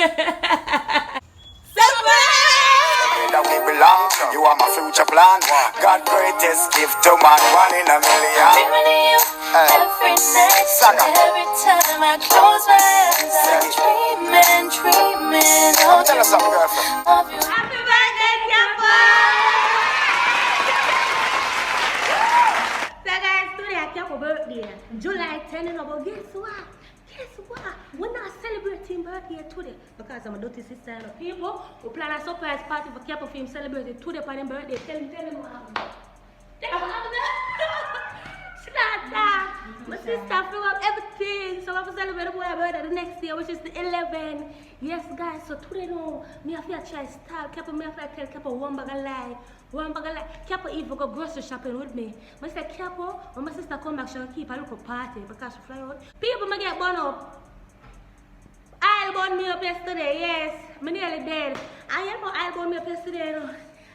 That we belong to. You are my future plan. God greatest gift to man, 1 in a million. Every night, every time I close my eyes, I'm dreaming of Tell us something, you. girlfriend. Happy birthday, Capo! So guys, today I Capo birthday, July 10, but guess what? We're not celebrating birthday today because I'm a dirty sister and people who plan a surprise party for Capo for him celebrating today for his birthday. Tell him what happened. Tell him what happened. It's not that. My sister flew up everything, so I'm going to celebrate the boy birthday the next year, which is the 11th. Yes, guys, so today, no, me have to try style. Capo, me have to tell Capo one bag of lie. One bag of lie. Capo even go grocery shopping with me. I said, Capo, when my sister come back, she'll keep a little party because she fly out. People may get born up. I born me up yesterday, yes. I'm nearly dead. I born me up yesterday, you know.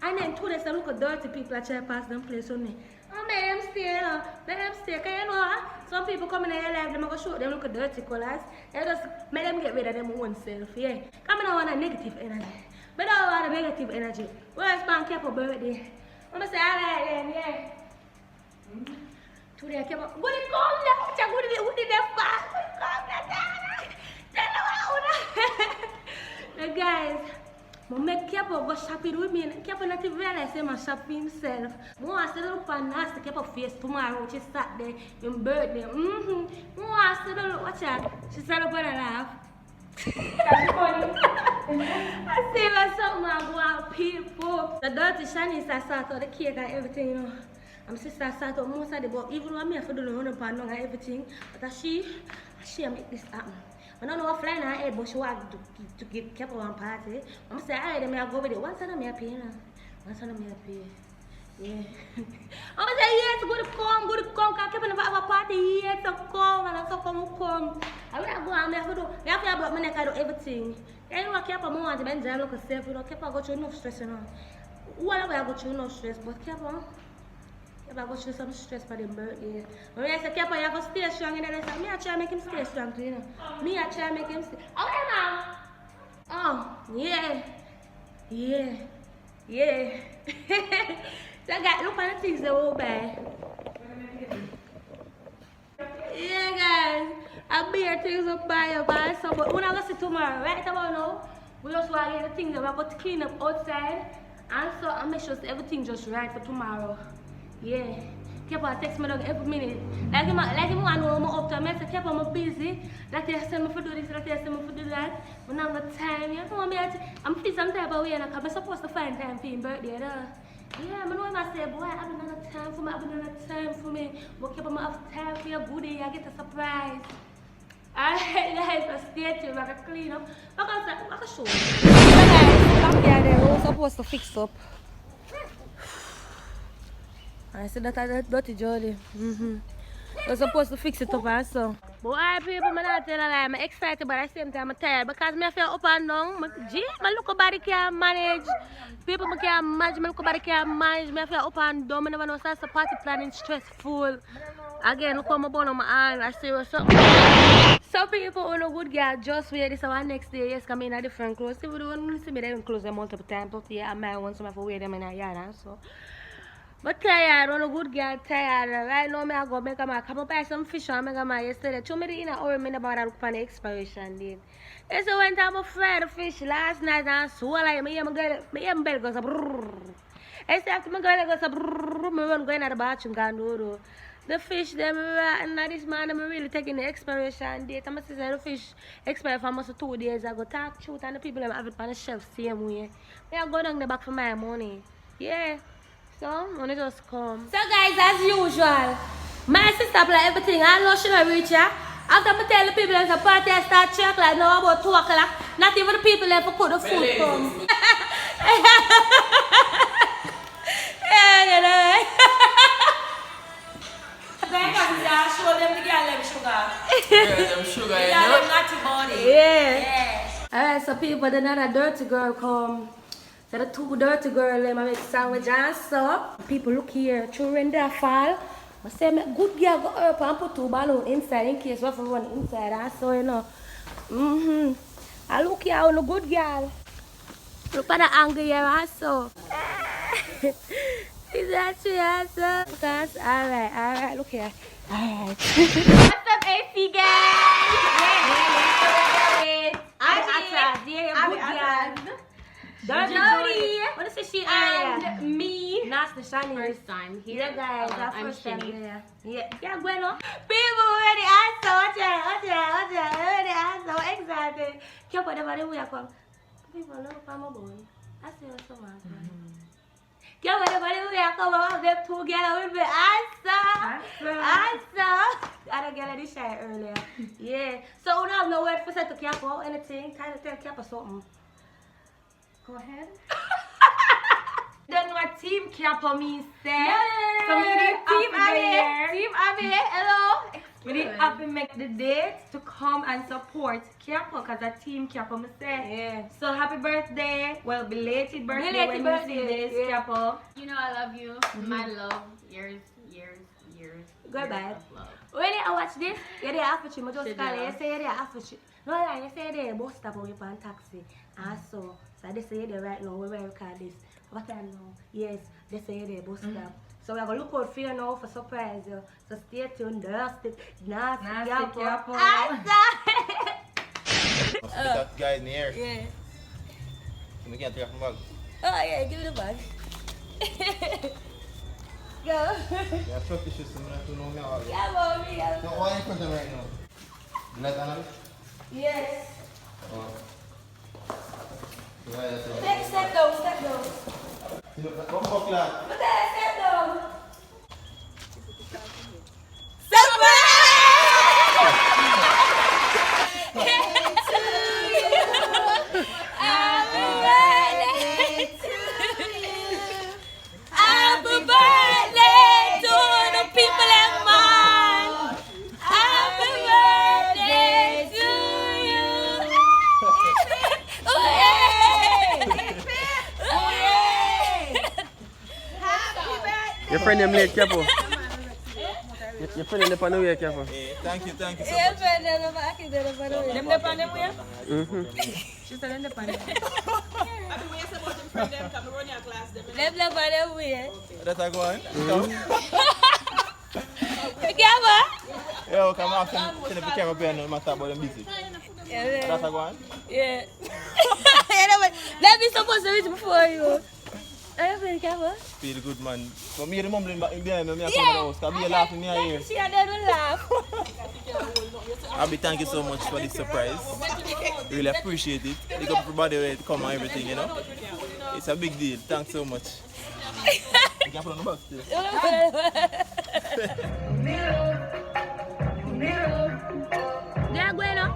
And then today, some look at dirty people that try to pass them place on me. Oh, man, I'm stay, you know. Let them stay, because you know, some people come in their life, they're going to show them look at dirty colors. They just make them get rid of them own self, yeah. Because I don't want a negative energy. But I don't want a negative energy. Where's my Capo birthday? I'm going to say, all right, then, yeah. Today, I kept up. What did you call that? What did that fast? What did you call that? Guys, I make Capo go shopping with me, and Capo not even realize I'm shopping himself. I want to see little nasty Capo face tomorrow, which is Saturday, your birthday. I want to see little, watch out. She said up on a laugh. That's funny. I see her something, I go out, people. The dirty Shanice, I sort out the cake and everything, you know. I'm sister sort out most of the book, even when I have to do the 100 pound and everything. But she make this happen. I don't know what flying her head, but she want to give Capo one party. I'm saying, alright, then I go with it. One time I pay, you know. One time I pay. Yeah. I'm saying, yes, go to come, because Capo never have a party, yes, to come, and so come. I will go and I have to do, I have to block my neck, I do everything. You know what Capo want to bend down, look at self, you know, Capo got you enough stress, you know. Whatever I got you enough stress, but Capo, I go through some stress for the birthday. When I say, Capo, you have to stay strong, and then I say, me I try to make him stay strong too, you know. Me I try to make him stay. Okay, now. Oh, yeah. So, guys, look at the things they will buy. Yeah, guys. I'll be here things to buy up, guys. So, but we're not going to see tomorrow, right about now? We just want to get the things that we're going to clean up outside. And so, I'll make sure everything just right for tomorrow. Yeah, Capo text me every minute. Like him want to know I'm up to me. I say, Capo, I'm busy. Like they send me for do this, like they send me for do that. When I'm not time, you know me. I'm feeling some type of way, and I'm supposed to find time for his birthday. Yeah, I know him. I say, boy, I have another time for me. I have another time for me. But Capo, I have time for your goodie. I get a surprise. Alright, guys, so stay tuned. I can clean up. I can show you. Guys, come here. We're supposed to fix up. I said that I dirty Jolly. We're supposed to fix it up and so. But why people, I'm not telling a lie. I'm excited but at the same time I'm tired because I feel up and down. My look body can't manage. People can't manage, my look body can't manage. I feel up and down. I never know so party planning stressful. Again, look how my bone on my hand. I see what's up. Some people who know good girl just wear this one next day. Yes, come in a different clothes. If you don't see me, they don't clothes them multiple times. But yeah, I might want some to wear them in a yard and so. But tired, when a good girl tired. Right now, I go make a come buy some fish and make a yesterday. Two minutes in a hour, I about to look for the expiration date. Yes, I went to fry the fish last night and swallow it. My belly goes a brrrr. I said, after my girl goes a brrrr, I run going to the bathroom and do the fish, them, and this man, I'm really taking the expiration date. I'm saying the fish expired for almost 2 days. I go talk truth and the people have it on the shelf same way. I go down the back for my money. Yeah. So, money just come. So guys, as usual, my sister play everything. I know she don't reach here. After I tell the people there's a party, I start 3 o'clock, now about 2 o'clock. Not even the people there for put the food come. Show them the girl them sugar. Yeah, them sugar, you know? Them naughty body. Yeah. Alright, so people, another dirty girl come. So the 2 dirty girls, they make sandwich and soup. People look here, children there fall. I say, good girl go up and put 2 balloons inside in case we have to run inside and so, you know. I look here on a good girl. Look at the angle here also. Is that true also? Because, alright, look here. Alright. What's up, AC gang? Jody. What is she And me. That's the shiny. First time here. Yeah, guys, that's I'm first time Shinny. there. Yeah, bueno. People already asked so Already so excited. Can't put them on the way I come. People know if I'm a boy. I see what's so much. Can't put them on the way I come. I'm them two girls with me. Answer. I don't get any shit earlier. Yeah. So we don't have no word for say to cap or anything. Kind of tell cap or something. Go ahead. Don't know what team Capo means, say. So we need Team Abbi. Team Abbi, hello. We need Abbi make the date to come and support Capo because a team Capo me say. Yeah. So happy birthday. Well, belated birthday Belated when birthday, you see this, yeah. Capo. You know I love you. My love. Years. Goodbye. of love. When you watch this, you're there after you. I just Sit call down. you. You say you're there after you. No, lie, you say you're there. Bus stop on your pan taxi. And so they say you're there right now. Where we record this. What time now? Yes, they say you're there. Bus stop. So we're going to look out for you now for surprise you. So stay tuned. Nasty Capo. That guy in the air. Yeah. We can't take from bag. Oh yeah, give me the bag. Go. Yeah, fuck this shit, so I don't know me all. Yeah, mommy. No, why are you putting right now? Let Anna? Yes. Oh. Yeah, that's it. Step down. You know, come back, lad. But then step down. Happy birthday to the people in mind. Happy birthday to you. Your friend them late, careful. Your friend them on the way, careful. Hey, thank you so much. Them the pan them way? She said them the pan them. Them the pan them way. That's a go on. Careful. Yo, come on, send the camera up here and no matter about them busy. That's a go on. Yeah. Let me supposed to reach before you. Are you feeling careful? Feel good, man. But me, the mumbling back behind me, I come in the house. Because me laughing me here. She and they don't laugh. Abbi, thank you so much for this surprise. Really appreciate it. Thank up everybody where to come and everything, you know. It's a big deal. Thanks so much. You can put on the box still. Yeah, bueno.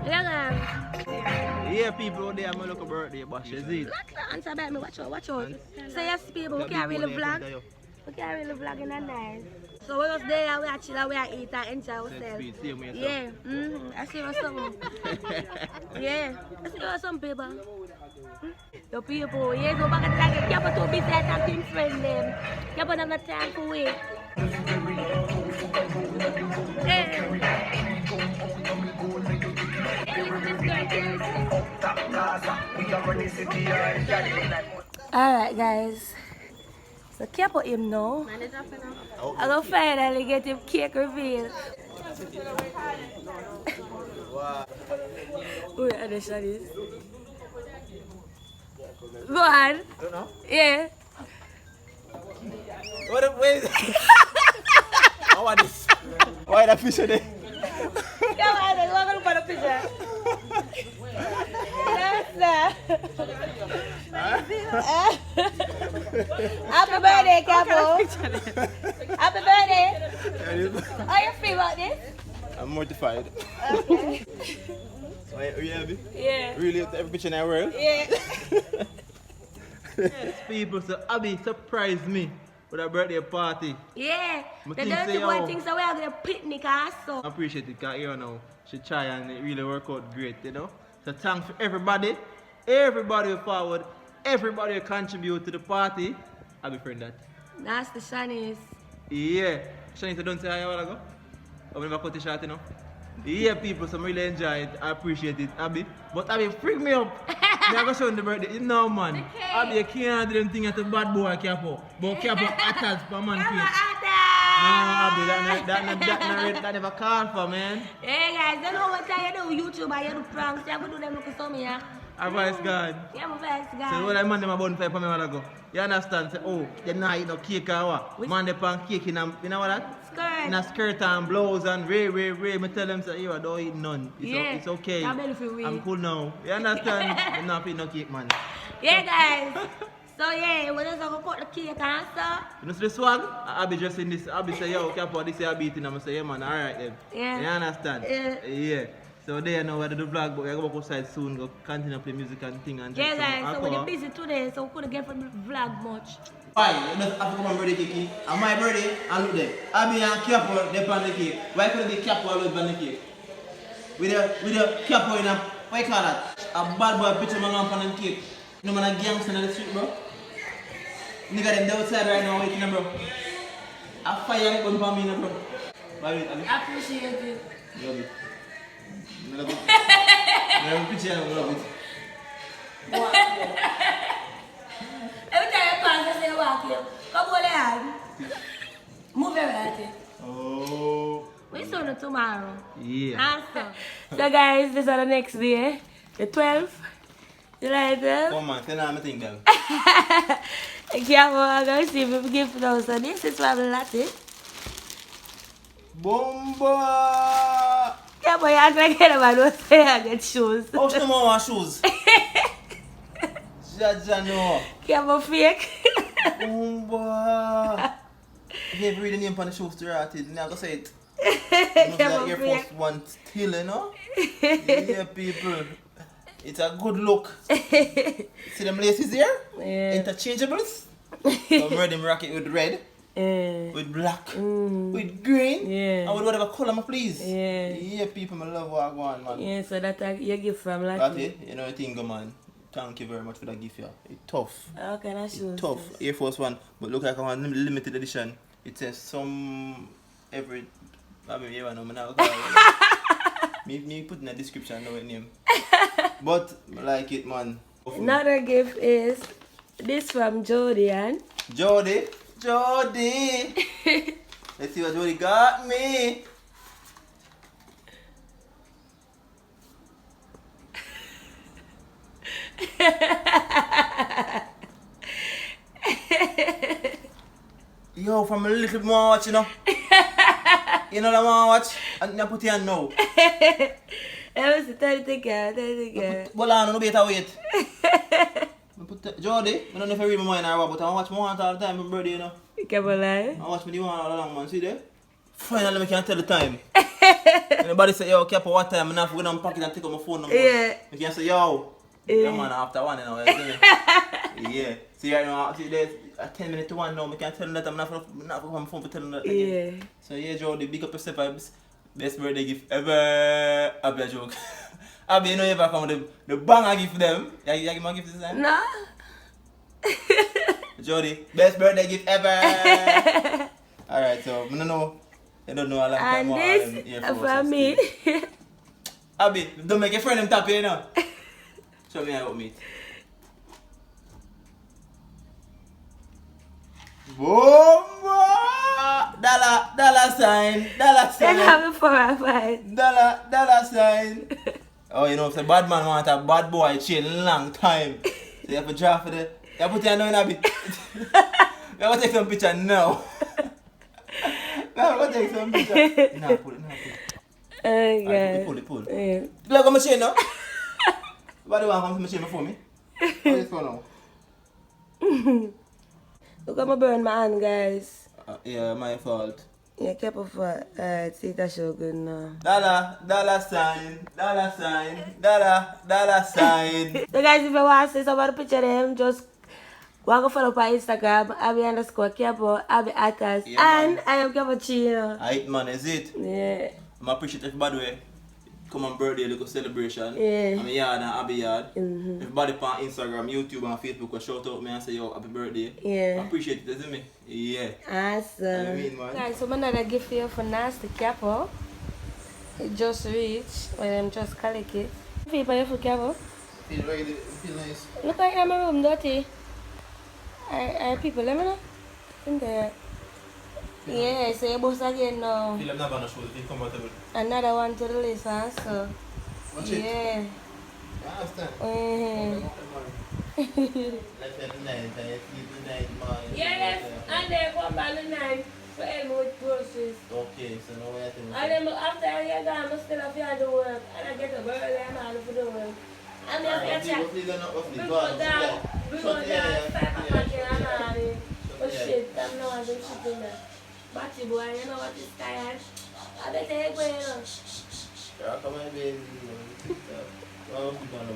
Yeah, Yeah, people out there, my little birthday bash, is it? answer about me. Watch out. Say yes, people. We can't really vlog. We can't really vlog in a night. So we was there, we are chill, we are eat and enjoy ourselves. Yeah, I see what's up. Yeah, I see what's up, people. The people, yeah, go back and tag it. Keep to be set and team friend them. Keep on the time for wait. Alright guys, so keep on him now. I'm gonna finally get him cake reveal. Wait, and the shot is. Go on. Don't know. Yeah. What the wait? I want this. Why that fish in there? Come on, I'm gonna look at the picture. Happy birthday, Capo. Happy birthday. How you feel about this? I'm mortified. Okay. Why, are you happy? Yeah. Really, every picture in the world? Yeah. Yes, people, so Abbi surprised me with a birthday party. Yeah. My The thing dirty say, boy oh. thinks that we are going to picnic also. I appreciate it because you know, she try and it really work out great, you know. So thanks for everybody. Everybody who forward, everybody who contribute to the party. I'll be friend that. That's the Shanice. Yeah. Shanice, don't say hi a while ago. I'm never cut the shot, you know. Yeah, people, so I really enjoy it. I appreciate it, Abby. But Abby, freak me up. Me I go show you the birthday. You know, man. Abby, you can't do them thing at the bad boy capo. But capo attacks per man cake. No, Abby, that never called for, man. Hey guys, you know what time you do YouTube and you do pranks, you have to do them look so me, yeah? Advice God. Yeah, my advice God. So when I man them a bonfire for me while ago. You understand? Say, oh, you not eat no cake or what? Man, they pan cake in a, you know what that? Skirt. In a skirt and blouse and ray. Me tell them, say, you don't eat none. It's okay. I'm cool now. You understand? I'm not eating no cake, man. Yeah, guys. So yeah, when you go cut the cake and stuff. You know see the swag? Abby just in this. Abby say, yo, Capo, this is Abby eating. I'm say, yeah, man, alright then. Yeah. You understand? Yeah. So there now we do the vlog, but we go back outside soon, go continue play music and thing and yeah, drink some guys, so alcohol. we're busy today, so we couldn't get from the vlog much. Why? You just have to come on birthday cake. And my birthday, and look there. Abby and Capo, they plan the cake. Why couldn't be Capo always plan the cake? With the Capo in a, what you call that? A bad boy picture man on the cake. You know man a gangster in the street, bro. Nigga them outside right now waiting, bro. A fire going for me, bro. I appreciate it. Love it. I love it. I love it. I love it. Every time you pass, I say, walk here. Come on, hand. Move your right. Oh. We saw it tomorrow. Yeah. Awesome. So guys, this is the next day, the 12th. You like that? Come on, tell me thing, girl. I'm going to see if we give now. So this is from Latte. Bomba! Yeah, but you act like anyone don't say I get shoes. Oh, she don't want shoes. Jaja no. Yeah, but fake. Bomba! If you ever read the name on the shoes to write it, now go say it. You know, Air Force One still, you know? Yeah, people. It's a good look. See them laces here? Yeah. Interchangeables. So I'm ready to rock it with red. With black, with green, and with whatever color I please. Yeah, people, I love what I want, man. Yeah, so that's your gift from Latte. Latte, you know the thing, man. Thank you very much for that gift, yeah. It's tough. Okay, that's shoes. Tough. Air Force One, but look like I want limited edition. It says some every. I mean, yeah, I know, me put in the description, know what name. But I like it, man. Another gift is this from Jody and Jody. Let's see what Jody got me. Yo, from a little more watch, you know. You know that more watch? And I put it on now. It was 30 girl. Well, I don't better wait. Jody, I don't know if I read my mind or what, but I watch more all the time for my birthday, you know. You can't lie. I watch me the one all along, man. See there? Finally, I can tell the time. Anybody say, yo, Capo, what time? I'm not going to pocket and take out my phone number. Yeah. You can say, yo. Yeah, man, after one, you know. You see me? Yeah. See right now, see there's 10 minutes to 1 now. I can tell them that I'm not going to my phone for telling them that again. Yeah. So yeah, Jody, big up yourself, vibes. Best birthday gift ever. Abbi a joke. Abbi, you know you ever come with the banger gift for them. You give me a gift this time? No. Jody, best birthday gift ever. Alright, so I don't know. I don't know how long time And more this from me. Abbi, don't make your friend them tap you, you know. Show me how it meet. Bomba! Dollar sign. Then have it for a fight. Dollar sign. Oh, you know, if the bad man want a bad boy chain long time. So you have to draw for the. You put your hand on Abbi. You have to take some picture now. Now go take some picture. Nah, pull it. Oh, Alright, God. pull. Yeah. Plug on machine now. Everybody want to come to machine before me? What is going on? Look at me burn my hand, guys. Yeah, my fault. Yeah, keep up for see that show good now. Dollar sign. So guys, if you want to see some of the picture of them, just go follow up on Instagram, Abbi_Capo, Abbi Atas, Yeah, and man. I am Cappuccino. Aight man, is it? Yeah. I appreciate everybody where come on birthday, little celebration. Yeah. I'm yard and Abbi yard. Everybody on Instagram, YouTube and Facebook will shout out me and say yo, happy birthday. Yeah. I appreciate it, isn't me? Yeah. Awesome. I mean, man. Guys, so another gift here for Nasty Capo. It just reached when them just collect it. Feel for your foot, Cabo? Feel nice. Look like my room dirty. I people, let me know. In there. Yeah, so you boss again now. Feel I'm not gonna show the thing comfortable. Another one to the list, huh? So. Watch it. Yeah. I understand. Yes, and they come back the night for help me with groceries. Okay, so now I think. And then after I get done, I still have to do work. And I get up early and all for the work. And then I check. We go down, 5 o'clock and all. Oh shit, I'm not doing shit in there. Batty boy, you know what is tired? I bet you go, you know. Yeah, come on, baby. Oh, you gonna